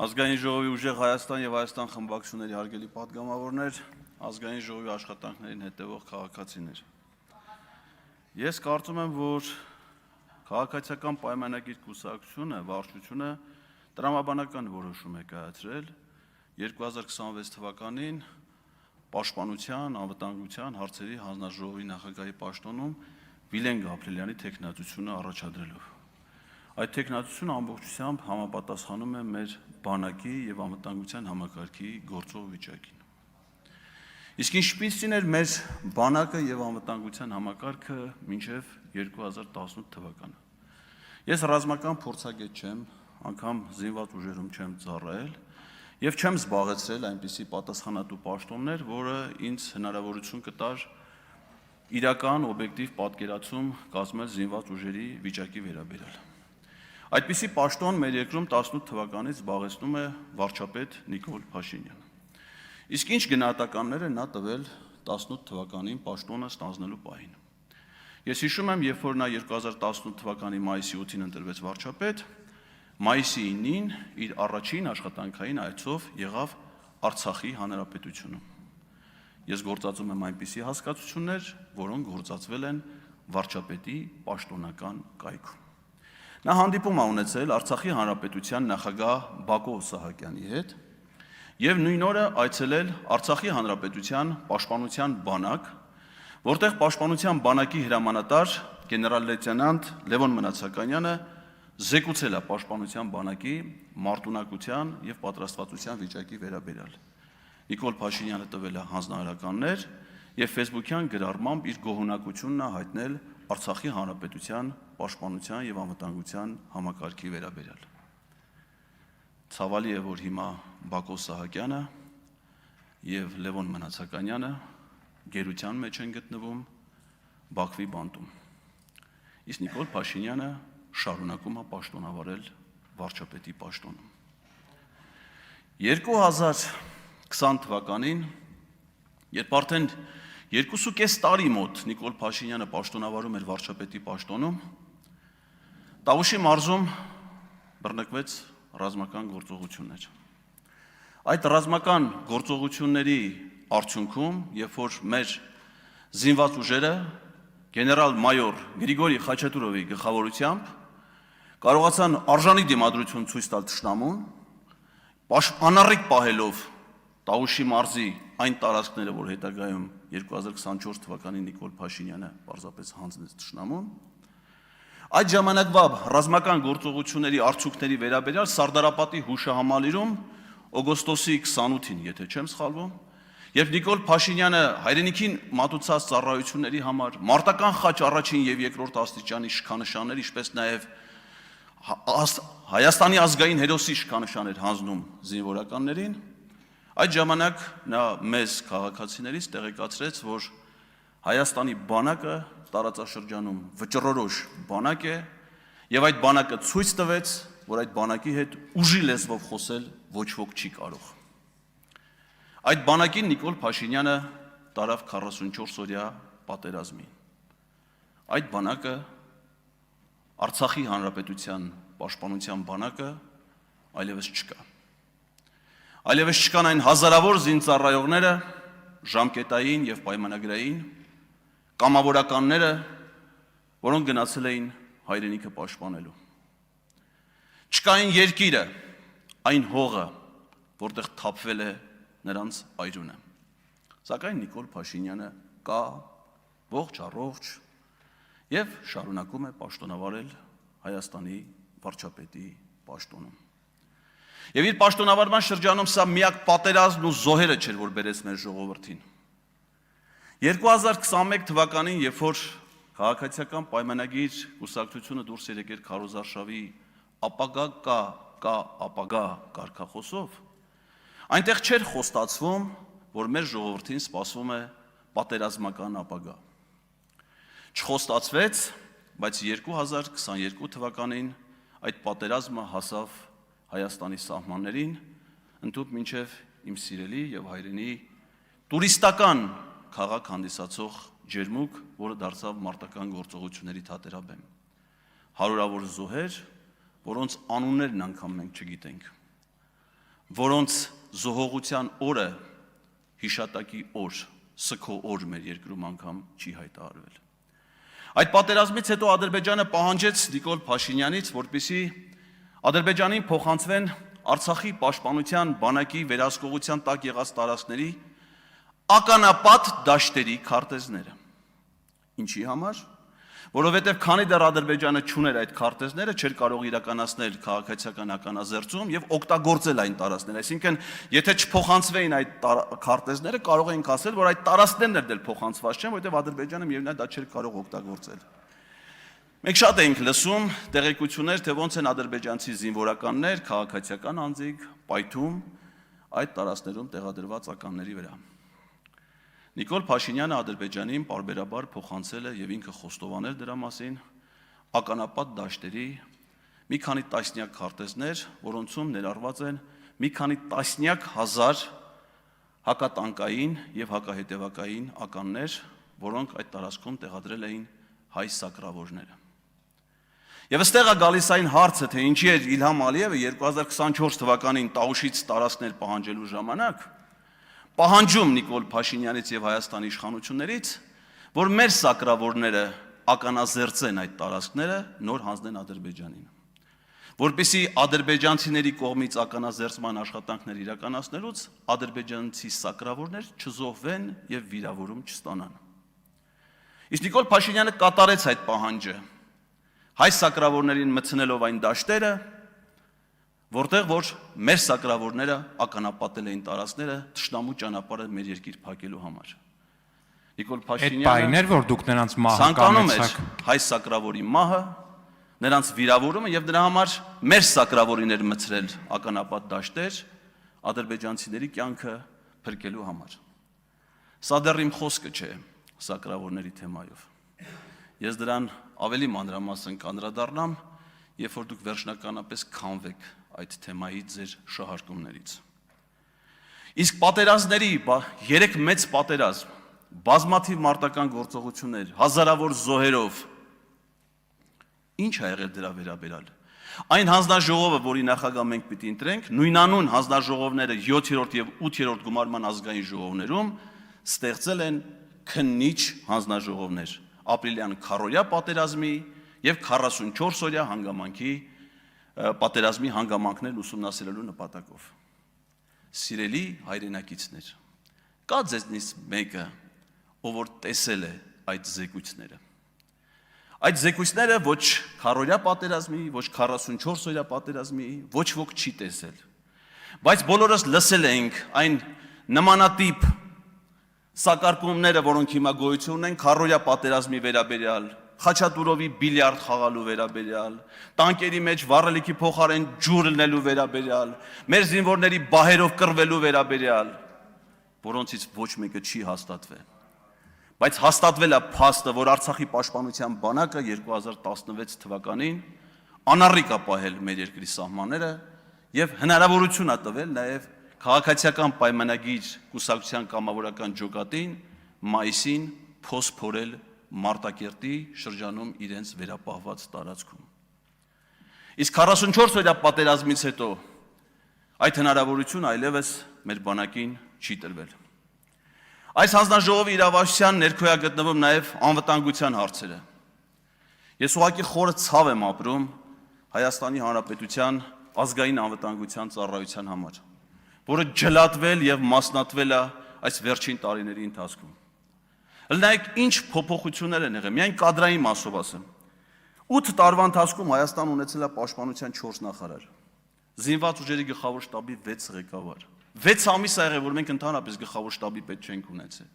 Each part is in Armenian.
Ազգային ժողովի ուժեղ Հայաստան եւ Հայաստան խմբակցությունների հարգելի պատգամավորներ, ազգային ժողովի աշխատանքներին հետևող քաղաքացիներ։ Ես կարծում եմ, որ քաղաքացիական պայմանագիր կուսակցությունը, վարչությունը տրամաբանական որոշում է կայացրել 2026 թվականին Պաշտպանության, անվտանգության հարցերի հանձնաժողովի նախագահի պաշտոնում Վիլեն Գաբրիելյանի թեկնածությունը առաջադրելով։ Այդ թեկնածությունը ամբողջությամբ համապատասխանում է մեր բանակի եւ անվտանգության համակարգի գործող վիճակին։ Իսկ ինչպիսին էր մեր բանակը եւ անվտանգության համակարգը մինչեւ 2018 թվականը։ Ես ռազմական փորձագետ չեմ, անգամ զինված ուժերում չեմ ծառայել եւ չեմ զբաղեցրել այնպիսի պատասխանատու պաշտոններ, որը ինձ հնարավորություն կտար իրական օբյեկտիվ պատկերացում կազմել զինված ուժերի վիճակի վերաբերյալ։ Այդպիսի պաշտոն մեր երկրում 18 թվականից զբաղեցնում է վարչապետ Նիկոլ Փաշինյանը։ Իսկ ինչ գնահատականներ է նա տվել 18 թվականին պաշտոնը ստանձնելու պահին։ Ես հիշում եմ, երբ որ նա 2018 թվականի մայիսի 8-ին ընտրվեց վարչապետ, մայիսի 9-ին իր առաջին աշխատանքային այցով եղավ Արցախի հանրապետությունում։ Ես գործածում եմ այնպիսի հասկացություններ, որոնք գործածվել են վարչապետի պաշտոնական կայքում։ Նա հանդիպում է ունեցել Արցախի հանրապետության նախագահ Բակո Սահակյանի հետ եւ նույն օրը այցելել Արցախի հանրապետության պաշտպանության բանակ, որտեղ պաշտպանության բանակի հրամանատար գեներալ-լեյտենանտ Լևոն Մնացականյանը զեկուցել է պաշտպանության բանակի մարտունակության եւ պատրաստվածության վիճակի վերաբերյալ։ Նիկոլ Փաշինյանը տվել է հանձնարարականներ եւ Facebook-յան գրառմամբ իր գոհունակությունն է հայտնել Արցախի հանրապետության պաշտպանության եւ անվտանգության համակարգի վերաբերյալ։ Ցավալի է, որ հիմա Բակո Սահակյանը եւ Լևոն Մնացականյանը գերության մեջ են գտնվում Բաքվի բանտում։ Իսկ Նիկոլ Փաշինյանը շարունակում է պաշտոնավարել վարչապետի պաշտոնում։ 2020 թվականին, երբ արդեն 2.5 տարի մոտ Նիկոլ Փաշինյանը պաշտոնավարում էր վարչապետի պաշտոնում, Տավուշի մարզում բռնկվեց ռազմական գործողություններ։ Այդ ռազմական գործողությունների արդյունքում, երբ որ մեր զինված ուժերը գեներալ-մայոր Գրիգորի Խաչատուրովի գլխավորությամբ կարողացան արժանի դիմադրություն ցույց տալ թշնամուն, անառիկ պահելով Տավուշի մարզի այն տարածքները, որ հետագայում 2024 թվականին Նիկոլ Փաշինյանը պարզապես հանձնեց թշնամուն, այդ ժամանակվա ռազմական գործողությունների արդյունքների վերաբերյալ Սարդարապատի հուշահամալիրում օգոստոսի 28-ին, եթե չեմ սխալվում, երբ Նիկոլ Փաշինյանը հայրենիքին մատուցած ծառայությունների համար մարտական խաչ առաջին եւ երկրորդ աստիճանի շքանշաններ, ինչպես նաեւ Հայաստանի ազգային հերոսի շքանշան էր հանձնում զինվորականներին, այդ ժամանակ նա մեզ քաղաքացիներից տեղեկացրեց, որ Հայաստանի բանակը տարածաշրջանում վճռորոշ բանակ է եւ այդ բանակը ցույց տվեց, որ այդ բանակի հետ ուժի լեզվով խոսել ոչ ոք չի կարող։ Այդ բանակին Նիկոլ Փաշինյանը տարավ 44-օրյա պատերազմին։ Այդ բանակը Արցախի հանրապետության պաշտպանության բանակը այլևս չկա։ Այլևս չկան այն հազարավոր զինծառայողները, ժամկետային եւ պայմանագրային կամավորականները, որոնք գնացել էին հայրենիքը պաշտպանելու։ Չկա այն երկիրը, այն հողը, որտեղ թափվել է նրանց այրունը։ Սակայն Նիկոլ Փաշինյանը կա ողջ առողջ եւ շարունակում է պաշտոնավարել Հայաստանի վարչապետի պաշտոնում։ Եվ իր պաշտոնավարման շրջանում սա միակ պատերազմն ու զոհերը չէր, որ բերեց մեր ժողովրդին։ 2021 թվականին, երբ որ քաղաքացիական պայմանագիր կուսակցությունը դուրս էր եկել քարոզարշավի ապագա կա ապագա կարգախոսով, այնտեղ չէր խոստացվում, որ մեր ժողովրդին սպասվում է պատերազմական ապագա։ Չխոստացվեց, բայց 2022 թվականին այդ պատերազմը հասավ Հայաստանի սահմաններին, ընդհուպ մինչև իմ սիրելի եւ հայրենի տուրիստական քաղաք հանդիսացող ջերմուկ, որը դարձավ մարտական գործողությունների թատերաբեմ։ Հարյուրավոր զոհեր, որոնց անուններն անգամ մենք չգիտենք։ որոնց զոհողության օրը հիշատակի օր, սգո օր մեր երկրում անգամ չի հայտարարվել։ Այդ պատերազմից հետո Ադրբեջանը պահանջեց Նիկոլ Փաշինյանից, որպեսզի Ադրբեջանին փոխանցվեն Արցախի պաշտպանության բանակի վերահսկողության տակ եղած տարածքների ականապատ դաշտերի քարտեզները։ Ինչի համար? Որովհետև քանի դեռ Ադրբեջանը չուներ այդ քարտեզները, չէր կարող իրականացնել քաղաքացիական ականազերծում եւ օգտագործել այն տարածքները։ Այսինքն, եթե չփոխանցվեին այդ քարտեզները, կարող էինք ասել, որ այդ տարածքներն էլ փոխանցված չեն, որովհետև Ադրբեջանը միևնույն է դա չէր կարող օգտագործել։ Մենք շատ էինք լսում տեղեկություններ, թե ոնց են ադրբեջանցի զինվորականներ, քաղաքացիական անձիկ պայթում այդ տարածքներում տեղադրված ականների վրա։ Նիկոլ Փաշինյանը Ադրբեջանին պարբերաբար փոխանցել է եւ ինքը խոստովանել դրա մասին ականապատ դաշտերի մի քանի տասնյակ քարտեզներ, որոնցում ներառված են մի քանի տասնյակ հազար հակատանկային եւ հակահետևակային ականներ, որոնք այդ տարածքում տեղադրել էին հայ սակրավորները։ Եվ այստեղ է գալիս այն հարցը, թե ինչի էր Իլհամ Ալիևը 2024 թվականին Տաուշից տարածքներ պահանջելու ժամանակ պահանջում Նիկոլ Փաշինյանից եւ Հայաստանի իշխանություններից, որ մեր սակրավորները ականազերծեն այդ տարածքները, նոր հանձնեն Ադրբեջանին, որպեսզի ադրբեջանցիների կողմից ականազերծման աշխատանքներ իրականացնելուց ադրբեջանցի սակրավորներ չզոհվեն եւ վիրավորում չստանան։ Իսկ Նիկոլ Փաշինյանը կատարեց այդ պահանջը, հայ սակրավորներին մտցնելով այն դաշտերը, որտեղ որ մեր սակրավորները ականապատել էին տարածքները թշնամու ճանապարհը մեր երկիր փակելու համար։ Նիկոլ Փաշինյանը այդ պայներ, որ դուք նրանց մահը ցանկանում էր հայ սակրավորի մահը, նրանց վիրավորումը եւ դրա համար մեր սակրավորիներ մցրել ականապատ դաշտեր ադրբեջանցիների կյանքը փրկելու համար։ Սա դեռ իմ խոսքը չէ սակրավորների թեմայով։ Ես դրան ավելի մանրամասն կանդրադառնամ, երբ որ դուք վերջնականապես քանվեք այդ թեմայի ձեր շահարկումներից։ Իսկ պատերազմների, 3 մեծ պատերազմ, բազմաթիվ մարտական գործողություններ, հազարավոր զոհերով, ինչ ա եղել դրա վերաբերյալ։ Այն հանձնաժողովը, որի նախագահ մենք պիտի ընտրենք, նույնանուն հանձնաժողովները 7-րդ եւ 8-րդ գումարման ազգային ժողովներում ստեղծել են քննիչ հանձնաժողովներ ապրիլյան քառօրյա պատերազմի եւ 44-օրյա հանգամանքի պատերազմի հանգամանքներն ուսումնասիրելու նպատակով։ Սիրելի հայրենակիցներ, կա ձեզնից մեկը, ով որ տեսել է այդ զեկույցները։ Այդ զեկույցները ոչ քառօրյա պատերազմի, ոչ 44-օրյա պատերազմի, ոչ ոք չի տեսել։ Բայց բոլորս լսել ենք այն նմանատիպ սակարկումները, որոնք հիմա գոյություն ունեն քառօրյա պատերազմի վերաբերյալ, Խաչատուրովի բիլիարդ խաղալու վերաբերյալ, տանկերի մեջ վառելիքի փոխարեն ջուր լնելու վերաբերյալ, մեր զինվորների բահերով կռվելու վերաբերյալ, որոնցից ոչ մեկը չի հաստատվել։ Բայց հաստատվել է փաստը, որ Արցախի պաշտպանության բանակը 2016 թվականին անառիկ է պահել մեր երկրի սահմանները եւ հնարավորություն է տվել նաեւ քաղաքացիական պայմանագիր կուսակցության կամավորական ջոկատին մայիսին փոս փորել Մարտակերտի շրջանում իրենց վերապահված տարածքում։ Իսկ 44-օրյա պատերազմից հետո այդ հնարավորությունը այլևս մեր բանակին չի տրվել։ Այս հանձնաժողովի իրավասության ներքո է գտնվում նաև անվտանգության հարցերը։ Ես ուղղակի խորը ցավ եմ ապրում Հայաստանի Հանրապետության ազգային անվտանգության ծառայության համար, որը ջլատվել եւ մասնատվել է այս վերջին տարիների ընթացքում։ Լնայեք ինչ փոփոխություններ են եղել, միայն կադրային մասով ասեմ։ 8 տարվա ընթացքում Հայաստան ունեցել է պաշտպանության 4 նախարար, զինված ուժերի գլխավոր շտաբի 6 ղեկավար։ 6 ամիս ա եղել, որ մենք ընդհանրապես գլխավոր շտաբի պետ չենք ունեցել։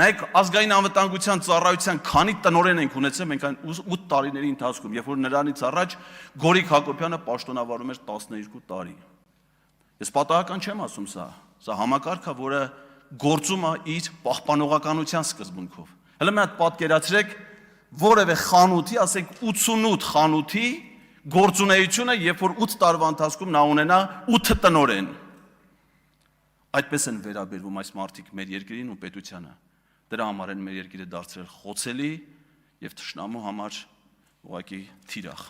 Նայեք ազգային անվտանգության ծառայության քանի տնօրեն ենք ունեցել մենք այն 8 տարիների ընթացքում, երբ որ նրանից առաջ Գորիկ Հակոբյանը պաշտոնավարում էր 12 տարի։ Ես պատահական չեմ ասում սա համակարգ է, որը գործում է իր պահպանողականության սկզբունքով։ Հələ մի հատ պատկերացրեք որևէ խանութի, ասենք 88 խանութի գործունեությունը, երբ որ 8 տարվա ընթացքում նա ունենա 8 տնօրեն։ Այդպես են վերաբերվում այս մարդիկ մեր երկրին ու պետությանը։ Դրա համար են մեր երկիրը դարձրել խոցելի եւ թշնամու համար ուղղակի թիրախ։